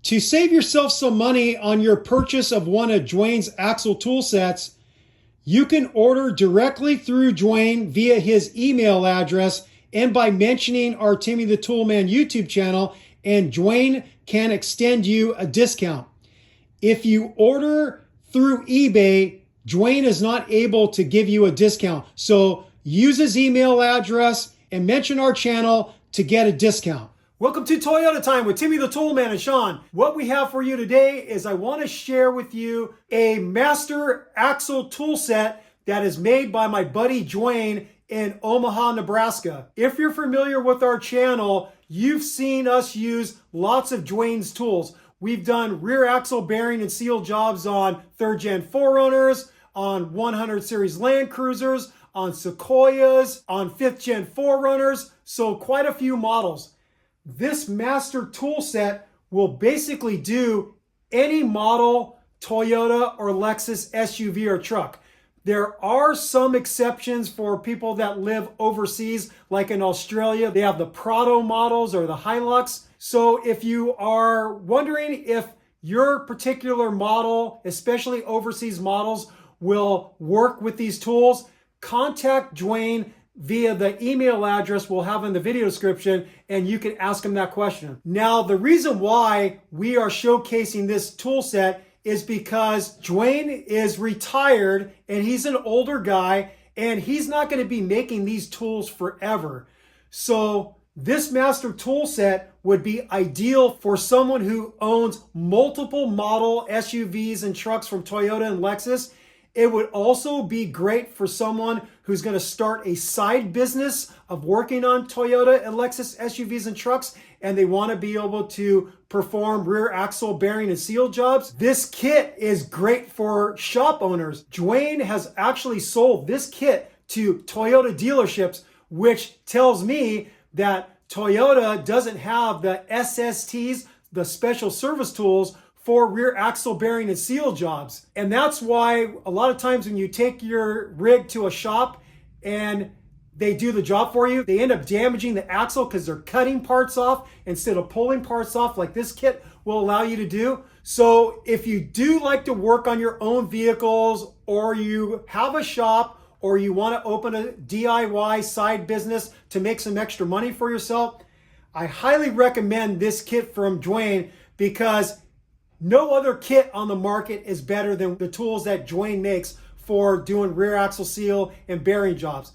To save yourself some money on your purchase of one of Duane's axle tool sets, you can order directly through Duane via his email address and by mentioning our Timmy the Toolman YouTube channel, and Duane can extend you a discount. If you order through eBay, Duane is not able to give you a discount. So use his email address and mention our channel to get a discount. Welcome to Toyota Time with Timmy the Toolman and Sean. What we have for you today is I want to share with you a master axle tool set that is made by my buddy Duane in Omaha, Nebraska. If you're familiar with our channel, you've seen us use lots of Duane's tools. We've done rear axle bearing and seal jobs on 3rd Gen 4Runners, on 100 Series Land Cruisers, on Sequoias, on 5th Gen 4Runners, so quite a few models. This master tool set will basically do any model Toyota or Lexus SUV or truck. There are some exceptions for people that live overseas, like in Australia. They have the Prado models or the Hilux. So if you are wondering if your particular model, especially overseas models, will work with these tools, contact Duane via the email address we'll have in the video description, and you can ask him that question. Now, the reason why we are showcasing this tool set is because Duane is retired and he's an older guy and he's not going to be making these tools forever. So this master tool set would be ideal for someone who owns multiple model SUVs and trucks from Toyota and Lexus. It would also be great for someone who's going to start a side business of working on Toyota and Lexus SUVs and trucks, and they want to be able to perform rear axle bearing and seal jobs. This kit is great for shop owners. Duane has actually sold this kit to Toyota dealerships, which tells me that Toyota doesn't have the SSTs, the special service tools, for rear axle bearing and seal jobs. And that's why a lot of times when you take your rig to a shop and they do the job for you, they end up damaging the axle because they're cutting parts off instead of pulling parts off like this kit will allow you to do. So if you do like to work on your own vehicles, or you have a shop, or you want to open a DIY side business to make some extra money for yourself, I highly recommend this kit from Duane, because no other kit on the market is better than the tools that Duane makes for doing rear axle seal and bearing jobs.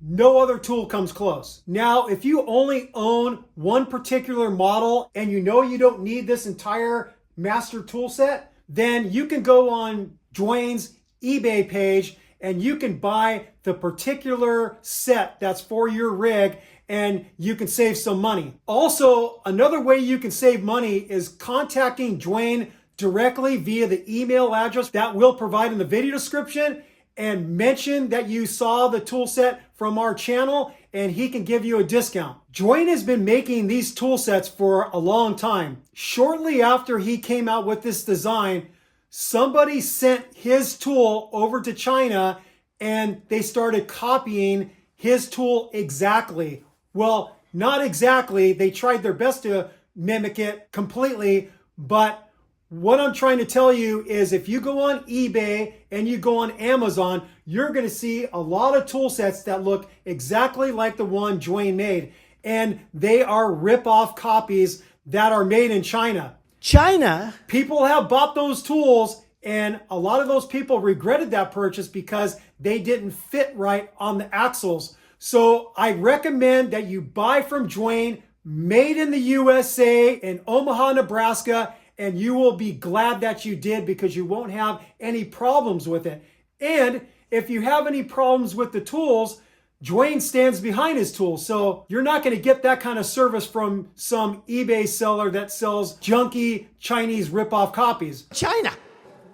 No other tool comes close. Now, if you only own one particular model and you know you don't need this entire master tool set, then you can go on Duane's eBay page and you can buy the particular set that's for your rig, and you can save some money. Also, another way you can save money is contacting Duane directly via the email address that we'll provide in the video description, and mention that you saw the tool set from our channel, and he can give you a discount. Duane has been making these tool sets for a long time. Shortly after he came out with this design, somebody sent his tool over to China and they started copying his tool exactly. Well, not exactly. They tried their best to mimic it completely. But what I'm trying to tell you is, if you go on eBay and you go on Amazon, you're going to see a lot of tool sets that look exactly like the one Duane made. And they are rip-off copies that are made in China. China? People have bought those tools, and a lot of those people regretted that purchase because they didn't fit right on the axles. So I recommend that you buy from Duane, made in the USA in Omaha, Nebraska, and you will be glad that you did, because you won't have any problems with it. And if you have any problems with the tools, Duane stands behind his tools. So you're not going to get that kind of service from some eBay seller that sells junky Chinese ripoff copies. China.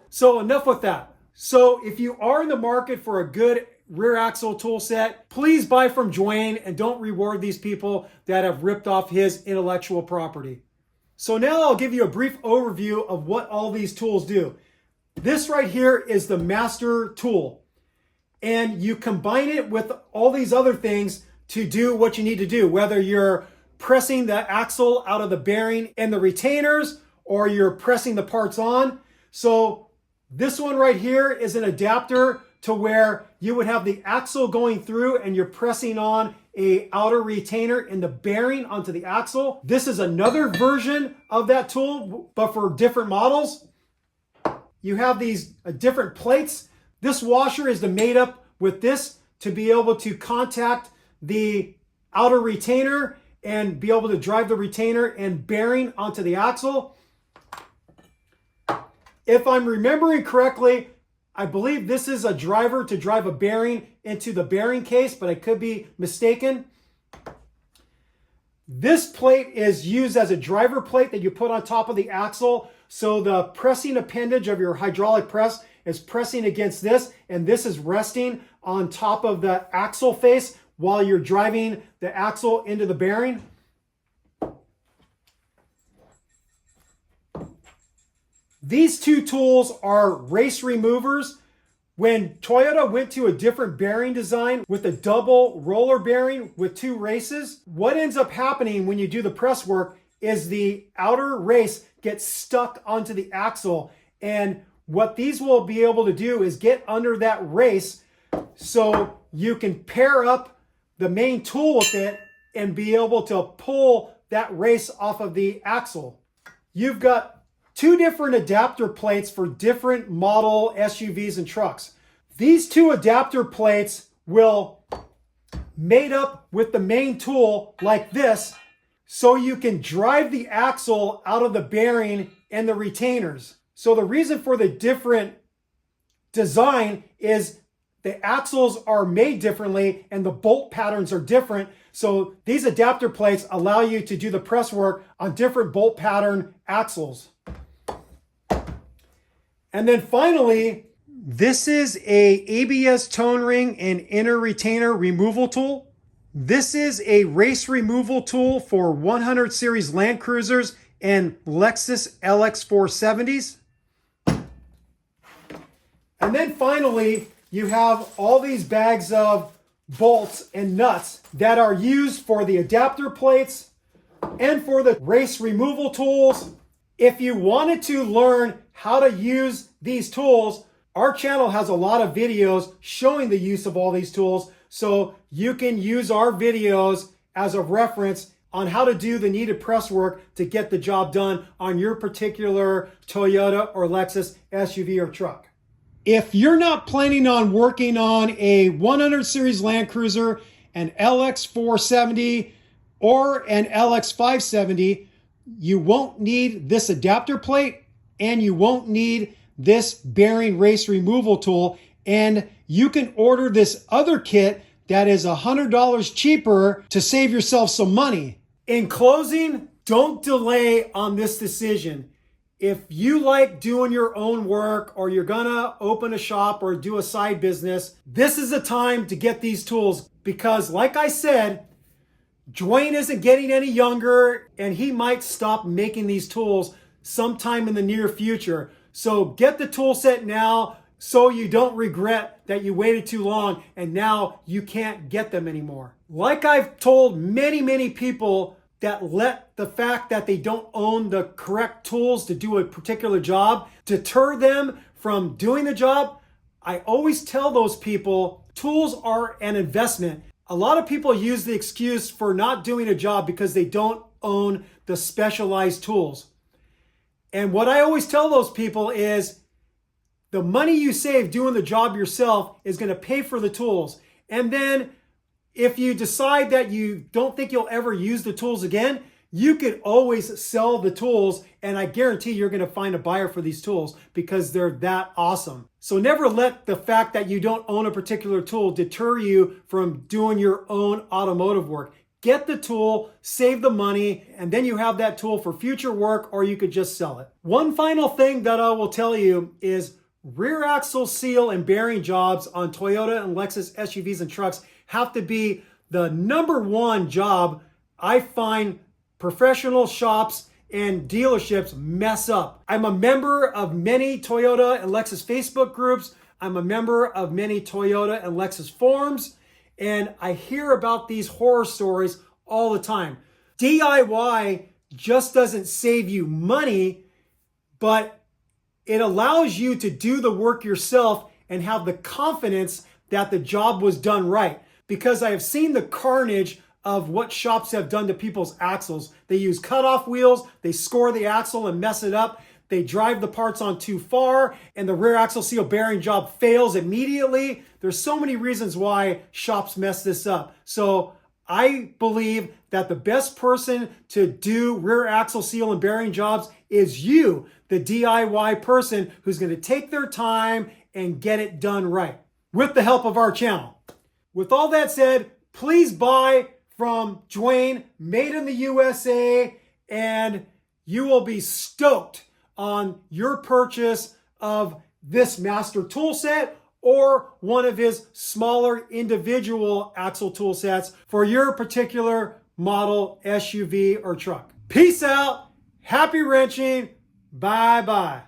So enough with that. So if you are in the market for a good rear axle tool set, please buy from Duane and don't reward these people that have ripped off his intellectual property. So now I'll give you a brief overview of what all these tools do. This right here is the master tool, and you combine it with all these other things to do what you need to do, whether you're pressing the axle out of the bearing and the retainers, or you're pressing the parts on. So this one right here is an adapter to where you would have the axle going through and you're pressing on a outer retainer in the bearing onto the axle. This is another version of that tool, but for different models. You have these different plates. This washer is made up with this to be able to contact the outer retainer and be able to drive the retainer and bearing onto the axle. If I'm remembering correctly, I believe this is a driver to drive a bearing into the bearing case, but I could be mistaken. This plate is used as a driver plate that you put on top of the axle. So the pressing appendage of your hydraulic press is pressing against this, and this is resting on top of the axle face while you're driving the axle into the bearing. These two tools are race removers. When Toyota went to a different bearing design with a double roller bearing with two races, what ends up happening when you do the press work is the outer race gets stuck onto the axle. And what these will be able to do is get under that race so you can pair up the main tool with it and be able to pull that race off of the axle. You've got two different adapter plates for different model SUVs and trucks. These two adapter plates will mate up with the main tool like this, so you can drive the axle out of the bearing and the retainers. So the reason for the different design is the axles are made differently and the bolt patterns are different. So these adapter plates allow you to do the press work on different bolt pattern axles. And then finally, this is a ABS tone ring and inner retainer removal tool. This is a race removal tool for 100 series Land Cruisers and Lexus LX 470s. And then finally, you have all these bags of bolts and nuts that are used for the adapter plates and for the race removal tools. If you wanted to learn how to use these tools, our channel has a lot of videos showing the use of all these tools, so you can use our videos as a reference on how to do the needed press work to get the job done on your particular Toyota or Lexus SUV or truck. If you're not planning on working on a 100 series Land Cruiser, an LX 470, or an LX 570, you won't need this adapter plate and you won't need this bearing race removal tool. And you can order this other kit that is $100 cheaper to save yourself some money. In closing, don't delay on this decision. If you like doing your own work or you're gonna open a shop or do a side business, this is the time to get these tools because like I said, Duane isn't getting any younger and he might stop making these tools sometime in the near future. So get the tool set now so you don't regret that you waited too long and now you can't get them anymore. Like I've told many people that let the fact that they don't own the correct tools to do a particular job deter them from doing the job, I always tell those people tools are an investment. A lot of people use the excuse for not doing a job because they don't own the specialized tools. And what I always tell those people is the money you save doing the job yourself is going to pay for the tools. And then if you decide that you don't think you'll ever use the tools again, you could always sell the tools, and I guarantee you're going to find a buyer for these tools because they're that awesome. So never let the fact that you don't own a particular tool deter you from doing your own automotive work. Get the tool, save the money, and then you have that tool for future work, or you could just sell it. One final thing that I will tell you is rear axle seal and bearing jobs on Toyota and Lexus SUVs and trucks have to be the number one job I find professional shops and dealerships mess up. I'm a member of many Toyota and Lexus Facebook groups. I'm a member of many Toyota and Lexus forums, and I hear about these horror stories all the time. DIY just doesn't save you money. but it allows you to do the work yourself and have the confidence that the job was done right. Because I have seen the carnage of what shops have done to people's axles. They use cutoff wheels, they score the axle and mess it up. They drive the parts on too far and the rear axle seal bearing job fails immediately. There's so many reasons why shops mess this up. So I believe that the best person to do rear axle seal and bearing jobs is you, the DIY person who's going to take their time and get it done right with the help of our channel. With all that said, please buy from Duane, made in the USA, and you will be stoked on your purchase of this master tool set or one of his smaller individual axle tool sets for your particular model SUV or truck. Peace out. Happy wrenching. Bye-bye.